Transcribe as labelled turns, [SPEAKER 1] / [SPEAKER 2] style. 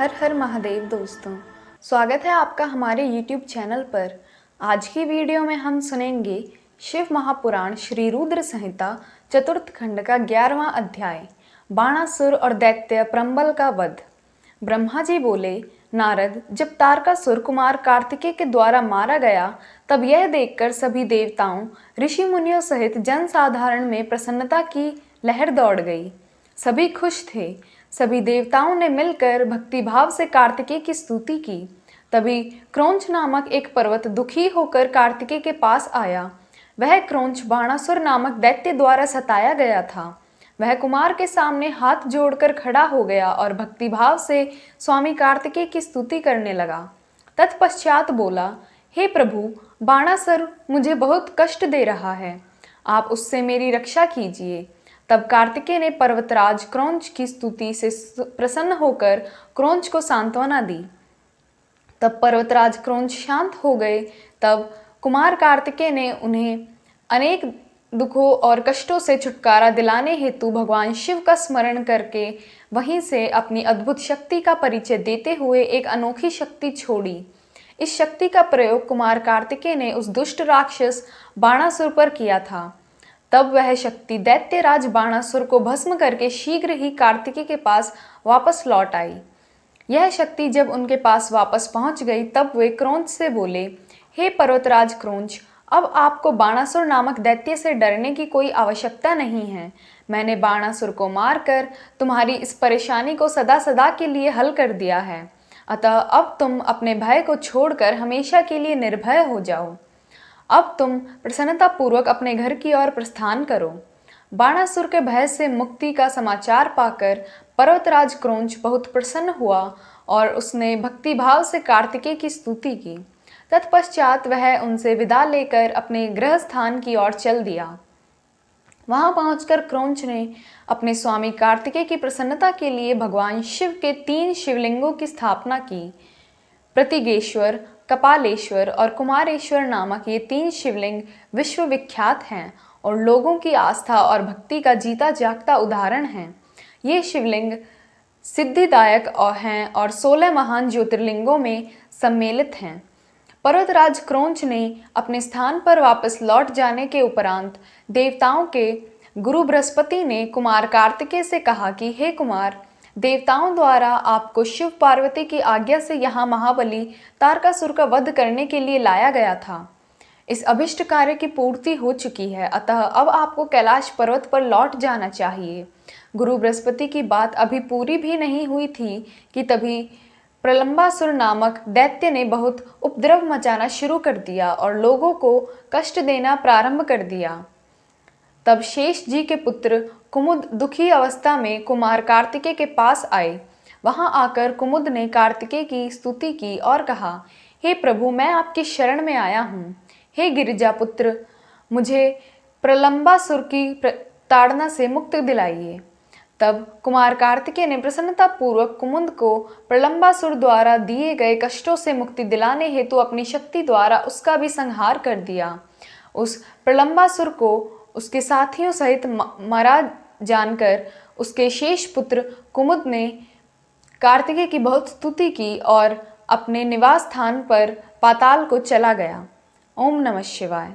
[SPEAKER 1] हर हर महादेव दोस्तों, स्वागत है आपका हमारे YouTube चैनल पर। आज की वीडियो में हम सुनेंगे शिव महापुराण श्री रुद्र संहिता चतुर्थ खंड का 11वां अध्याय, बाणासुर और दैत्य प्रंबल का वध। ब्रह्मा जी बोले, नारद, जब तारकासुर कुमार कार्तिकेय के द्वारा मारा गया तब यह देखकर सभी देवताओं, ऋषि मुनियों सहित जनसाधारण में प्रसन्नता की लहर दौड़ गई। सभी खुश थे। सभी देवताओं ने मिलकर भक्तिभाव से कार्तिकेय की स्तुति की। तभी क्रोंच नामक एक पर्वत दुखी होकर कार्तिकेय के पास आया। वह क्रोंच बाणासुर नामक दैत्य द्वारा सताया गया था। वह कुमार के सामने हाथ जोड़कर खड़ा हो गया और भक्तिभाव से स्वामी कार्तिकेय की स्तुति करने लगा। तत्पश्चात बोला, हे प्रभु, बाणासुर मुझे बहुत कष्ट दे रहा है, आप उससे मेरी रक्षा कीजिए। तब कार्तिकेय ने पर्वतराज क्रोंच की स्तुति से प्रसन्न होकर क्रोंच को सांत्वना दी। तब पर्वतराज क्रोंच शांत हो गए। तब कुमार कार्तिकेय ने उन्हें अनेक दुखों और कष्टों से छुटकारा दिलाने हेतु भगवान शिव का स्मरण करके वहीं से अपनी अद्भुत शक्ति का परिचय देते हुए एक अनोखी शक्ति छोड़ी। इस शक्ति का प्रयोग कुमार कार्तिकेय ने उस दुष्ट राक्षस बाणासुर पर किया था। तब वह शक्ति दैत्यराज बाणासुर को भस्म करके शीघ्र ही कार्तिकेय के पास वापस लौट आई। यह शक्ति जब उनके पास वापस पहुंच गई तब वे क्रोंच से बोले, हे पर्वतराज क्रोंच, अब आपको बाणासुर नामक दैत्य से डरने की कोई आवश्यकता नहीं है। मैंने बाणासुर को मारकर तुम्हारी इस परेशानी को सदा सदा के लिए हल कर दिया है। अतः अब तुम अपने भय को छोड़कर हमेशा के लिए निर्भय हो जाओ। अब तुम प्रसन्नतापूर्वक अपने घर की ओर प्रस्थान करो। बाणासुर के भय से मुक्ति का समाचार पाकर पर्वतराज क्रोंच बहुत प्रसन्न हुआ और उसने भक्तिभाव से कार्तिकेय की स्तुति की। तत्पश्चात वह उनसे विदा लेकर अपने गृह स्थान की ओर चल दिया। वहां पहुंचकर क्रोंच ने अपने स्वामी कार्तिकेय की प्रसन्नता के लिए भगवान शिव के 3 शिवलिंगों की स्थापना की। प्रतिगेश्वर, कपालेश्वर और कुमारेश्वर नामक ये 3 शिवलिंग विश्वविख्यात हैं और लोगों की आस्था और भक्ति का जीता जागता उदाहरण हैं। ये शिवलिंग सिद्धिदायक हैं और 16 महान ज्योतिर्लिंगों में सम्मिलित हैं। पर्वतराज क्रोंच ने अपने स्थान पर वापस लौट जाने के उपरांत देवताओं के गुरु बृहस्पति ने कुमार कार्तिकेय से कहा कि हे कुमार, देवताओं द्वारा आपको शिव पार्वती की आज्ञा से यहाँ महाबली तारकासुर का वध करने के लिए लाया गया था। इस अभिष्ट कार्य की पूर्ति हो चुकी है, अतः अब आपको कैलाश पर्वत पर लौट जाना चाहिए। गुरु बृहस्पति की बात अभी पूरी भी नहीं हुई थी कि तभी प्रलंबासुर नामक दैत्य ने बहुत उपद्रव मचाना शुरू कर दिया और लोगों को कष्ट देना प्रारंभ कर दिया। तब शेष जी के पुत्र कुमुद दुखी अवस्था में कुमार कार्तिकेय के पास आए। वहां आकर कुमुद ने कार्तिकेय की स्तुति की और कहा, हे प्रभु, मैं आपकी शरण में आया हूँ। हे गिरिजा पुत्र, मुझे प्रलंबासुर की ताड़ना से मुक्त दिलाइए। तब कुमार कार्तिकेय ने प्रसन्नतापूर्वक कुमुद को प्रलंबासुर द्वारा दिए गए कष्टों से मुक्ति दिलाने हेतु अपनी शक्ति द्वारा उसका भी संहार कर दिया। उस प्रलंबासुर को उसके साथियों सहित मारा जानकर उसके शेष पुत्र कुमुद ने कार्तिकेय की बहुत स्तुति की और अपने निवास स्थान पर पाताल को चला गया। ओम नमः शिवाय।